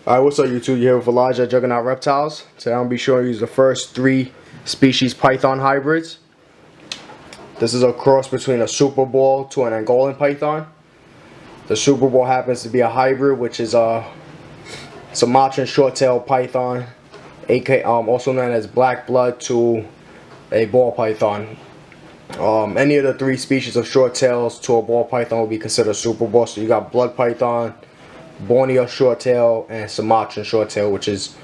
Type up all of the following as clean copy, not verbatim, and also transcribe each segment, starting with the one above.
Alright, what's up YouTube? You're here with Elijah at Juggernaut Reptiles. Today I'm going to be showing you the first 3 species python hybrids. This is a cross between a Super Ball to an Angolan python. The Super Ball happens to be a hybrid, which is a Sumatran short-tailed python, also known as black blood, to a ball python. Any of the 3 species of short tails to a ball python will be considered Super Ball. So you got blood python, Borneo short tail, and Sumatran short tail, which is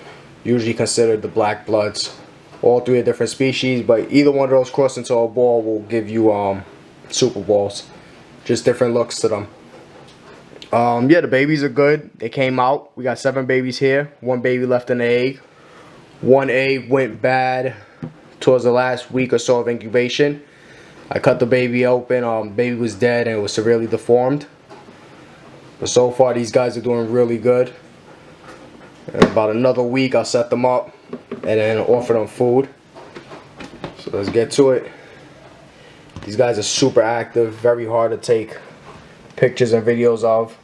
usually considered the black bloods. All 3 are different species, but either one of those crossed into a ball will give you Super Balls. Just different looks to them. Yeah, the babies are good. They came out. We got 7 babies here. 1 baby left in the egg. 1 egg went bad towards the last week or so of incubation. I cut the baby open. Baby was dead and it was severely deformed. But so far these guys are doing really good. In about another week I'll set them up and then offer them food. So let's get to it. These guys are super active, very hard to take pictures and videos of.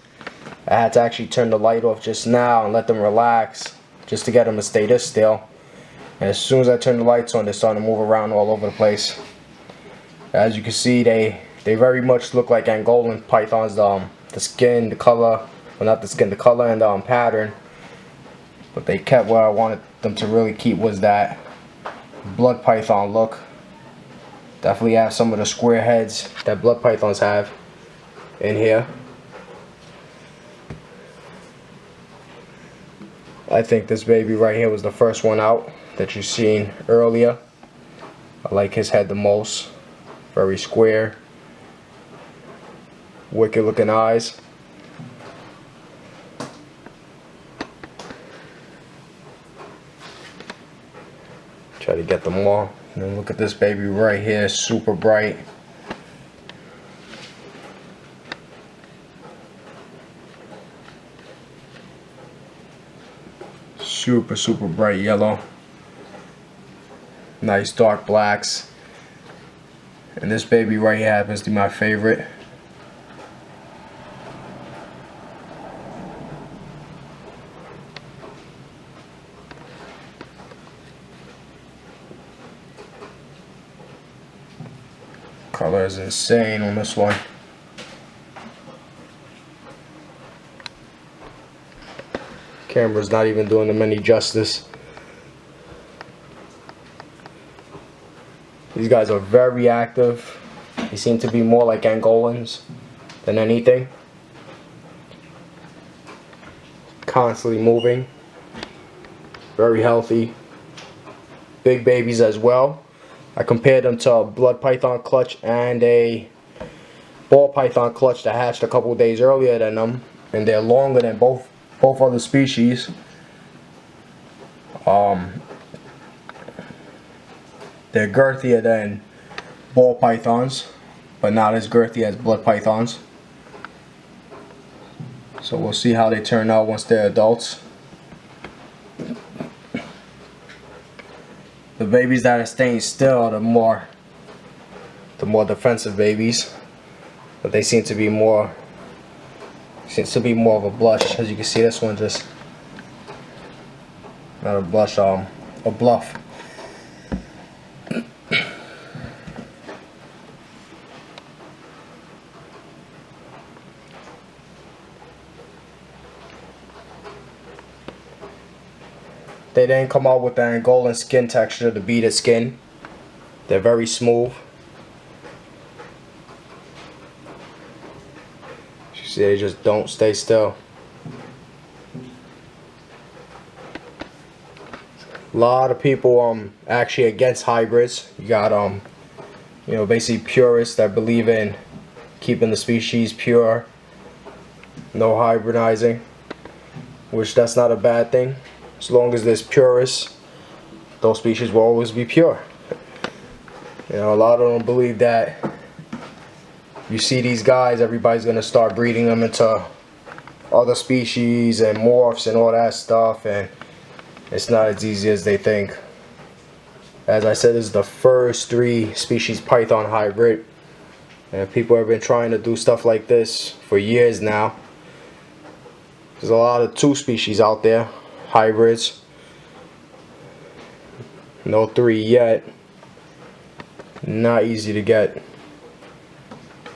I had to actually turn the light off just now and let them relax just to get them to stay this still. And as soon as I turn the lights on, they're starting to move around all over the place. As you can see, they very much look like Angolan pythons. The skin, the color, well, not the skin, the color and the pattern. But they kept what I wanted them to really keep, was that blood python look. Definitely have some of the square heads that blood pythons have in here. I think this baby right here was the first one out that you seen earlier. I like his head the most. Very square. Wicked looking eyes. Try to get them all. And then look at this baby right here, super bright. Super bright yellow. Nice dark blacks. And this baby right here happens to be my favorite. Color is insane on this one. Camera's not even doing them any justice. These guys are very active. They seem to be more like Angolans than anything. Constantly moving. Very healthy. Big babies as well. I compared them to a blood python clutch and a ball python clutch that hatched a couple days earlier than them, and they're longer than both other species. They're girthier than ball pythons, but not as girthy as blood pythons. So we'll see how they turn out once they're adults. The babies that are staying still are the more defensive babies, but they seem to be more of a blush. As you can see, this one just not a blush, a bluff. They didn't come out with the Angolan skin texture, the beaded skin. They're very smooth. You see, they just don't stay still. A lot of people actually against hybrids. You got you know, basically purists that believe in keeping the species pure, no hybridizing, which that's not a bad thing. As long as there's purists, those species will always be pure. You know, a lot of them believe that you see these guys, everybody's gonna start breeding them into other species and morphs and all that stuff, and it's not as easy as they think. As I said, this is the first 3 species python hybrid, and people have been trying to do stuff like this for years now. There's a lot of 2 species out there, hybrids. No 3 yet. Not easy to get.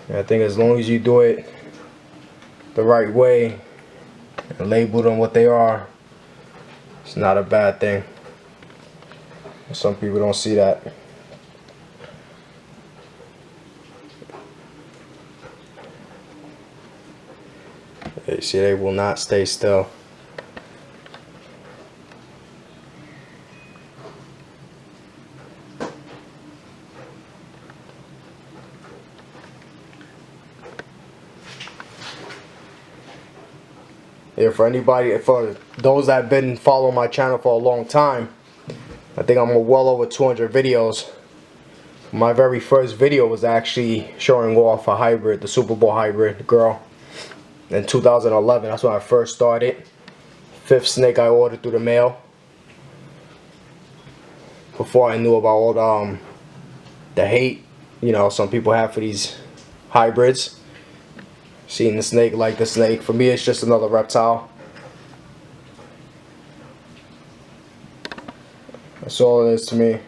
And I think as long as you do it the right way and label them what they are, it's not a bad thing. Some people don't see that. You see, they will not stay still. Yeah, for those that have been following my channel for a long time, I think I'm well over 200 videos. My very first video was actually showing off a hybrid, the Super Bowl hybrid girl. In 2011, that's when I first started. 5th snake I ordered through the mail. Before I knew about all the hate, you know, some people have for these hybrids. Seeing the snake like the snake. For me, it's just another reptile. That's all it is to me.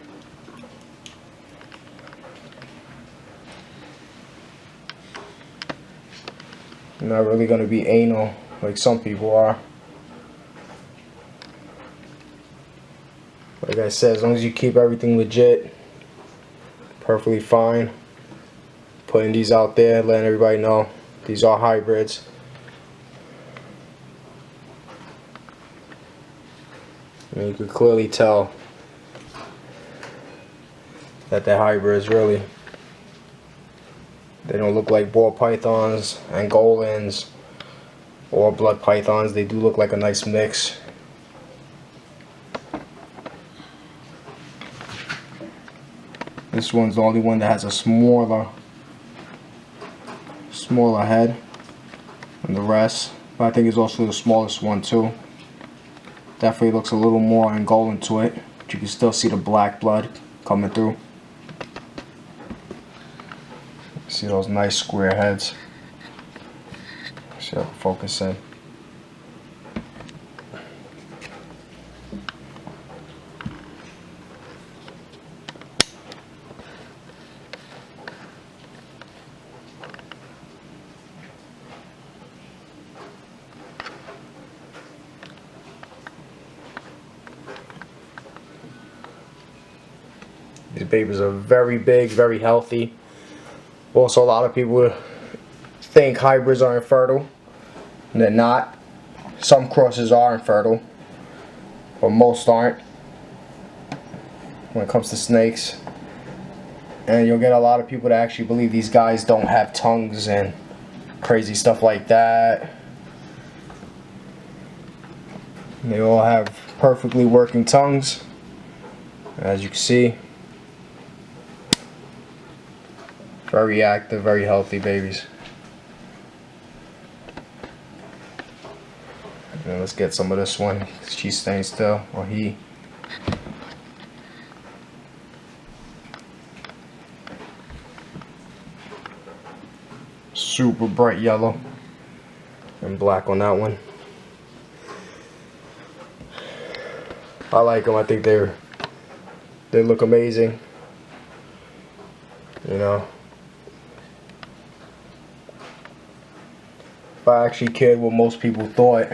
I'm not really going to be anal like some people are. Like I said, as long as you keep everything legit, perfectly fine. Putting these out there, letting everybody know these are hybrids. I mean, you can clearly tell that they're hybrids, really. They don't look like ball pythons, Angolans, or blood pythons. They do look like a nice mix. This one's the only one that has a smaller head than the rest, but I think it's also the smallest one too. Definitely looks a little more Angolan to it, but you can still see the black blood coming through. See those nice square heads. See how focus in. These babies are very big, very healthy. Also, a lot of people think hybrids are infertile. They're not. Some crosses are infertile, but most aren't when it comes to snakes. And you'll get a lot of people that actually believe these guys don't have tongues and crazy stuff like that. They all have perfectly working tongues, as you can see. Very active, very healthy babies. And let's get some of this one. She's staying still, or he. Super bright yellow and black on that one. I like them. I think they look amazing. You know. If I actually cared what most people thought,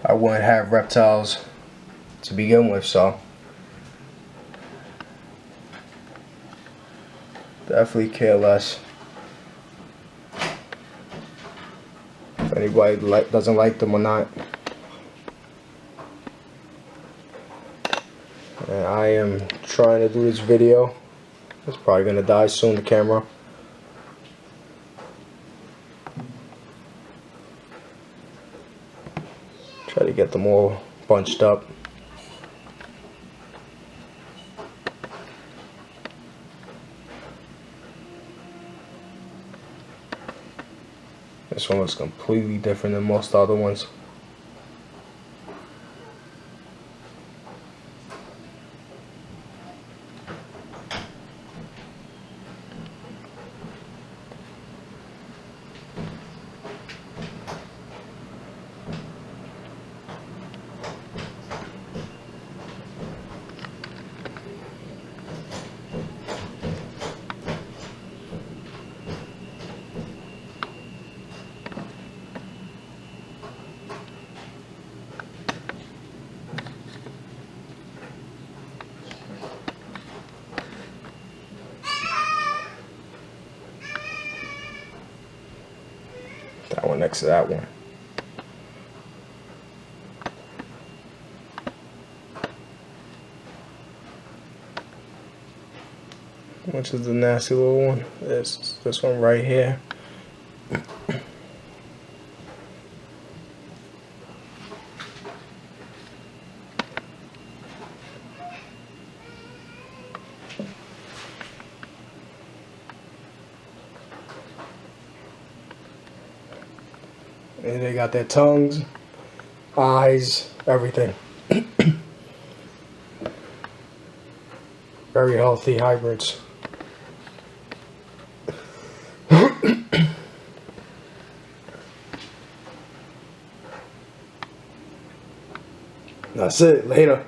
I wouldn't have reptiles to begin with, so definitely care less. If anybody doesn't like them or not. And I am trying to do this video. It's probably gonna die soon, the camera. Try to get them all bunched up. This one looks completely different than most other ones. one next to that one. Which is the nasty little one? This one right here. And they got their tongues, eyes, everything. Very healthy hybrids. That's it. Later.